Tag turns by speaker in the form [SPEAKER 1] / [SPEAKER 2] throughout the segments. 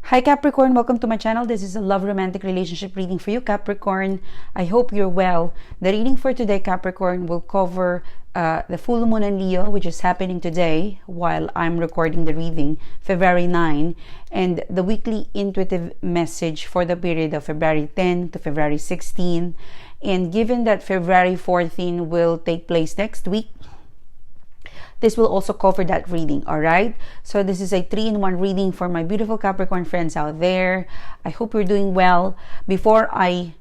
[SPEAKER 1] Hi Capricorn, welcome to my channel. This is a love romantic relationship reading for you, Capricorn. I hope you're well. The reading for today, Capricorn, will cover the full moon in Leo, which is happening today while I'm recording the reading, February 9, and the weekly intuitive message for the period of February 10 to February 16. And given that February 14 will take place next week, this will also cover that reading, all right? So this is a 3-in-1 reading for my beautiful Capricorn friends out there. I hope you're doing well. Before I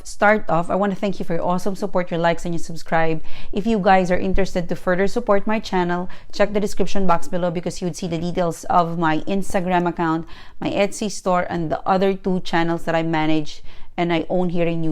[SPEAKER 1] start off, I want to thank you for your awesome support, your likes, and your subscribe. If you guys are interested to further support my channel, check the description box below because you would see the details of my Instagram account, my Etsy store, and the other 2 channels that I manage and I own here in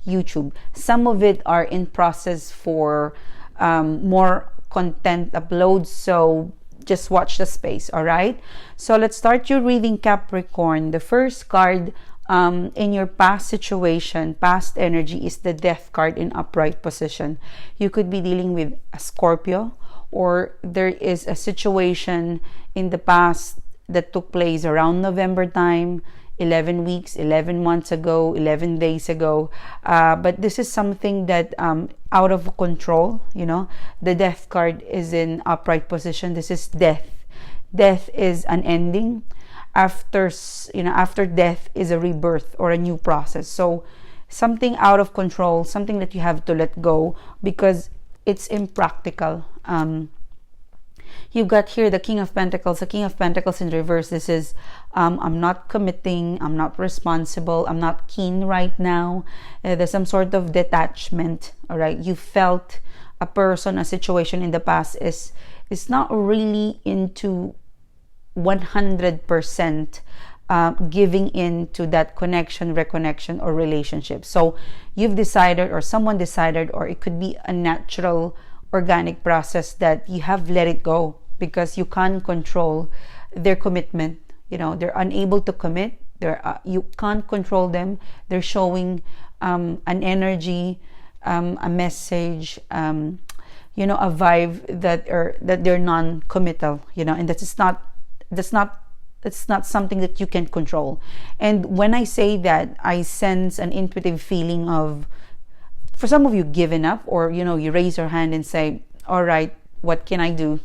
[SPEAKER 1] YouTube. Some of it are in process for more content uploads, so just watch the space. All right, so let's start your reading, Capricorn. The first card in your past situation, past energy, is the Death card in upright position. You could be dealing with a Scorpio, or there is a situation in the past that took place around November time, 11 weeks, 11 months ago, 11 days ago. But this is something that out of control, you know. The Death card is in upright position. This is death. Death is an ending. After death is a rebirth or a new process. So something out of control, something that you have to let go because it's impractical. You've got here the King of Pentacles. The King of Pentacles in reverse. This is, I'm not committing, I'm not responsible, I'm not keen right now. There's some sort of detachment, all right? You felt a person, a situation in the past is not really into 100% giving in to that connection, reconnection, or relationship. So you've decided, or someone decided, or it could be a natural organic process that you have let it go because you can't control their commitment. You know, they're unable to commit. You can't control them. They're showing an energy, a message, a vibe that they're non-committal. You know, and it's not something that you can control. And when I say that, I sense an intuitive feeling of, for some of you, giving up, or you raise your hand and say, all right, what can I do?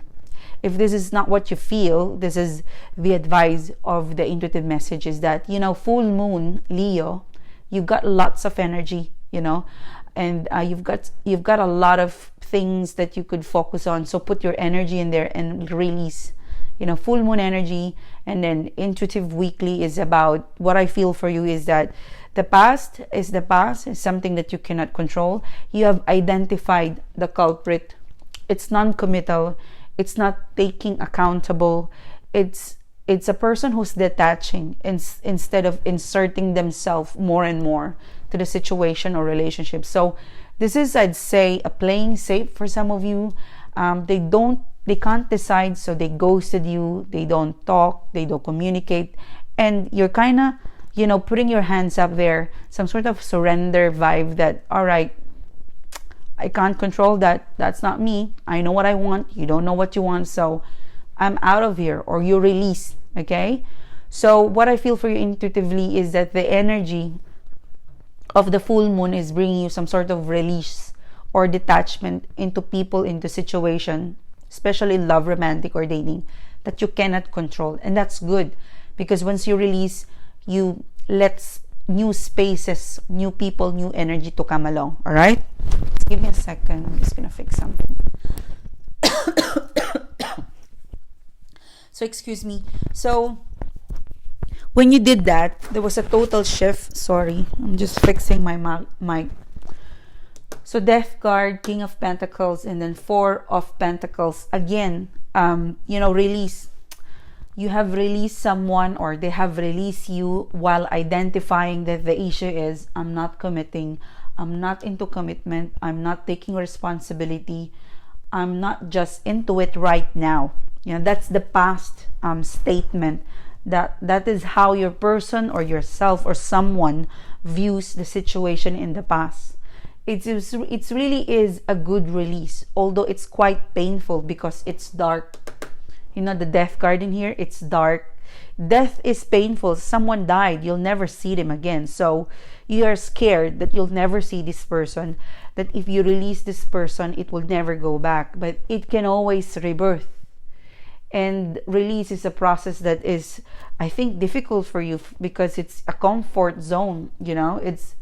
[SPEAKER 1] If this is not what you feel, this is the advice of the intuitive message, is that, full moon Leo, you've got lots of energy, and you've got a lot of things that you could focus on. So put your energy in there and release, full moon energy. And then intuitive weekly is about, what I feel for you is that the past is something that you cannot control. You have identified the culprit. It's non-committal. It's not taking accountable. It's a person who's detaching instead of inserting themselves more and more to the situation or relationship. So this is, I'd say, a playing safe for some of you. They can't decide, so they ghosted you. They don't talk. They don't communicate. And you're kind of, putting your hands up there, some sort of surrender vibe that, all right, I can't control that. That's not me. I know what I want. You don't know what you want. So I'm out of here, or you release. Okay. So what I feel for you intuitively is that the energy of the full moon is bringing you some sort of release or detachment into people, into situation, especially love, romantic, or dating, that you cannot control. And that's good, because once you release, you let new spaces, new people, new energy to come along. All right, give me a second. I'm just gonna fix something. So excuse me. So when you did that, there was a total shift. Sorry, I'm just fixing my mic. So Death card, King of Pentacles, and then 4 of Pentacles. Again, release. You have released someone, or they have released you, while identifying that the issue is, I'm not committing, I'm not into commitment, I'm not taking responsibility, I'm not just into it right now. That's the past statement. That is how your person or yourself or someone views the situation in the past. It really is a good release, although it's quite painful because it's dark. The Death card in here, it's dark. Death is painful. Someone died. You'll never see them again. So you are scared that you'll never see this person, that if you release this person, it will never go back. But it can always rebirth. And release is a process that is, I think, difficult for you because it's a comfort zone. You know, it's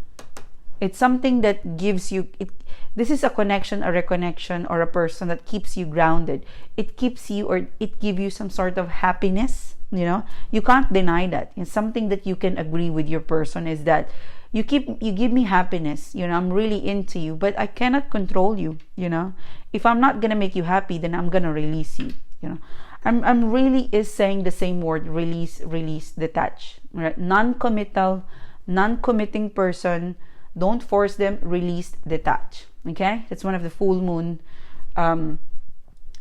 [SPEAKER 1] something that gives you it. This is a connection, a reconnection, or a person that keeps you grounded. It keeps you, or it gives you some sort of happiness. You know, you can't deny that. And something that you can agree with your person is that you give me happiness. You know, I'm really into you, but I cannot control you. You know, if I'm not gonna make you happy, then I'm gonna release you. You know, I'm really is saying the same word: release, detach. Right? Non-committal, non-committing person. Don't force them. Release, detach. Okay, that's one of the full moon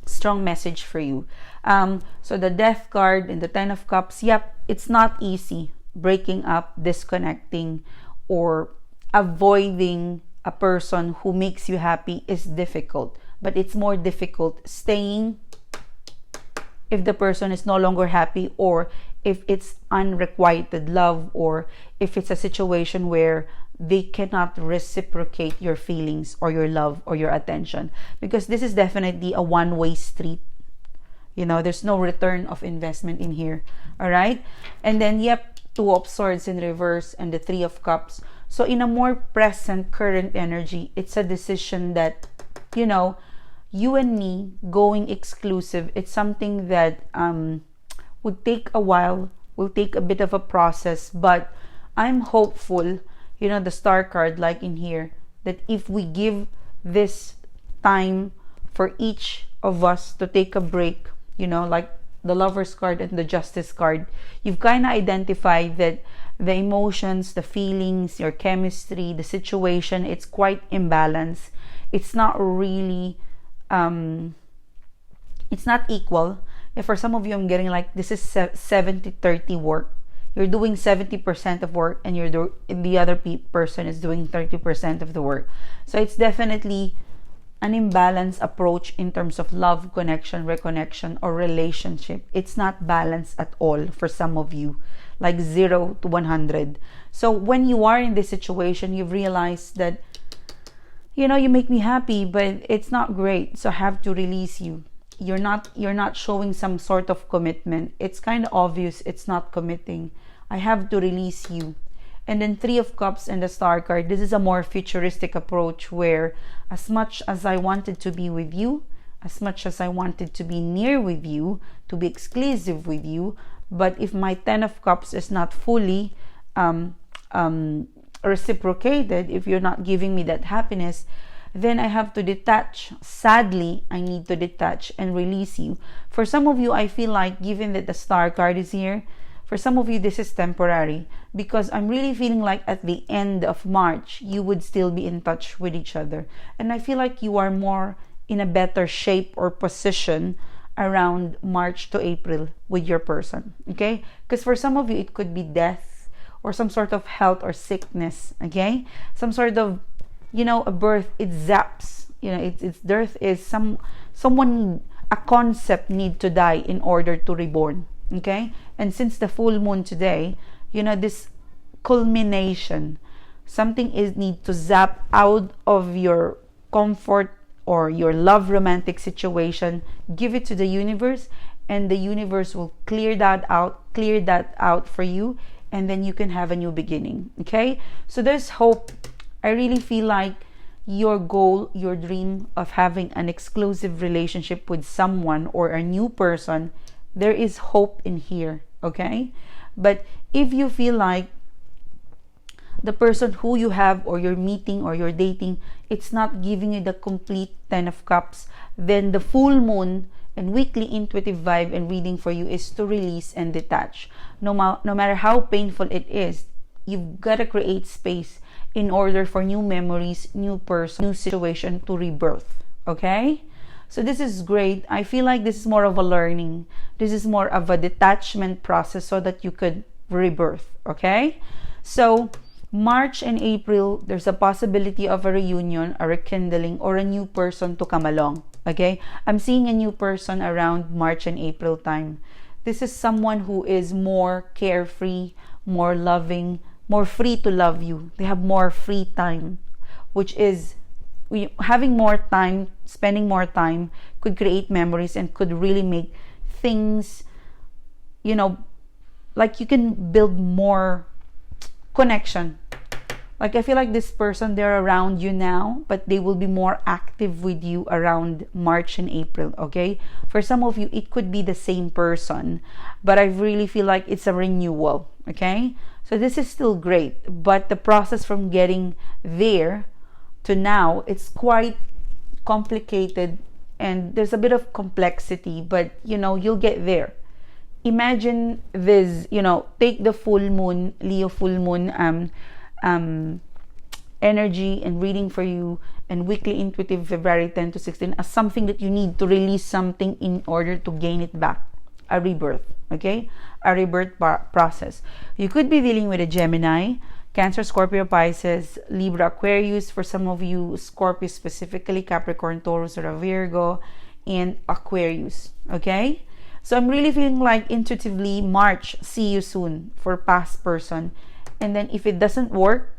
[SPEAKER 1] strong message for you. So the Death card and the Ten of Cups. Yep, it's not easy breaking up, disconnecting, or avoiding a person who makes you happy is difficult. But it's more difficult staying if the person is no longer happy, or if it's unrequited love, or if it's a situation where they cannot reciprocate your feelings or your love or your attention, because this is definitely a one-way street. You know, there's no return of investment in here. All right. And then, yep, Two of Swords in reverse and the Three of Cups. So in a more present current energy, it's a decision that, you know, you and me going exclusive. It's something that would take a while, will take a bit of a process, but I'm hopeful. You know, the Star card, like in here, that if we give this time for each of us to take a break, you know, like the Lover's card and the Justice card, you've kind of identified that the emotions, the feelings, your chemistry, the situation, it's quite imbalanced. It's not really, it's not equal. And for some of you, I'm getting like, this is 70-30 work. You're doing 70% of work, and the other person is doing 30% of the work. So it's definitely an imbalanced approach in terms of love, connection, reconnection, or relationship. It's not balanced at all for some of you, like 0 to 100. So when you are in this situation, you've realized that, you know, you make me happy, but it's not great. So I have to release you. You're not showing some sort of commitment. It's kind of obvious it's not committing. I have to release you. And then Three of Cups and the Star card. This is a more futuristic approach where as much as I wanted to be with you, as much as I wanted to be near with you, to be exclusive with you, but if my Ten of Cups is not fully reciprocated, if you're not giving me that happiness, then I have to detach. Sadly, I need to detach and release you. For some of you, I feel like, given that the Star card is here, for some of you, this is temporary, because I'm really feeling like at the end of March, you would still be in touch with each other. And I feel like you are more in a better shape or position around March to April with your person. Okay? Because for some of you, it could be death or some sort of health or sickness. Okay? Some sort of, you know, a birth, it zaps. You know, it's death is someone, a concept need to die in order to reborn. Okay? And since the full moon today, you know, this culmination, something is need to zap out of your comfort or your love romantic situation. Give it to the universe, and the universe will clear that out for you, and then you can have a new beginning. Okay? So there's hope. I really feel like your goal, your dream of having an exclusive relationship with someone or a new person, there is hope in here. Okay? But if you feel like the person who you have or you're meeting or you're dating, it's not giving you the complete Ten of Cups, then the full moon and weekly intuitive vibe and reading for you is to release and detach. No matter how painful it is, you've got to create space in order for new memories, new person, new situation to rebirth. Okay? So this is great. I feel like this is more of a learning. This is more of a detachment process so that you could rebirth. Okay? So March and April, there's a possibility of a reunion, a rekindling, or a new person to come along. Okay? I'm seeing a new person around March and April time. this is someone who is more carefree, more loving, more free to love you. They have more free time, which is having more time, spending more time could create memories and could really make things, like you can build more connection. Like I feel like this person, they're around you now, but they will be more active with you around March and April, okay? For some of you, it could be the same person, but I really feel like it's a renewal, okay? So this is still great, but the process from getting there to now, it's quite complicated and there's a bit of complexity, but you'll get there. Imagine this, take the full moon, Leo full moon, energy and reading for you and weekly intuitive February 10 to 16 as something that you need to release something in order to gain it back. A rebirth, okay? A rebirth process. You could be dealing with a Gemini, Cancer, Scorpio, Pisces, Libra, Aquarius. For some of you, Scorpio specifically, Capricorn, Taurus, or a Virgo, and Aquarius, okay? So I'm really feeling like intuitively, March, see you soon for past person. And then if it doesn't work,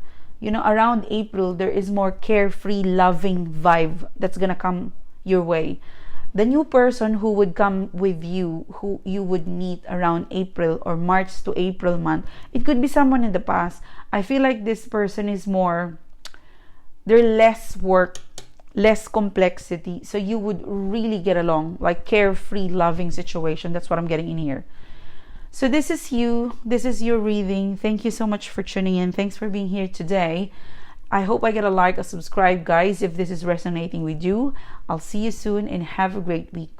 [SPEAKER 1] around April, there is more carefree, loving vibe that's gonna come your way. The new person who would come with you, who you would meet around April or March to April month, it could be someone in the past. I feel like this person is they're less work, less complexity, so you would really get along, like carefree, loving situation. That's what I'm getting in here. So this is you. This is your reading. Thank you so much for tuning in. Thanks for being here today. I hope I get a like, a subscribe, guys, if this is resonating with you. I'll see you soon and have a great week.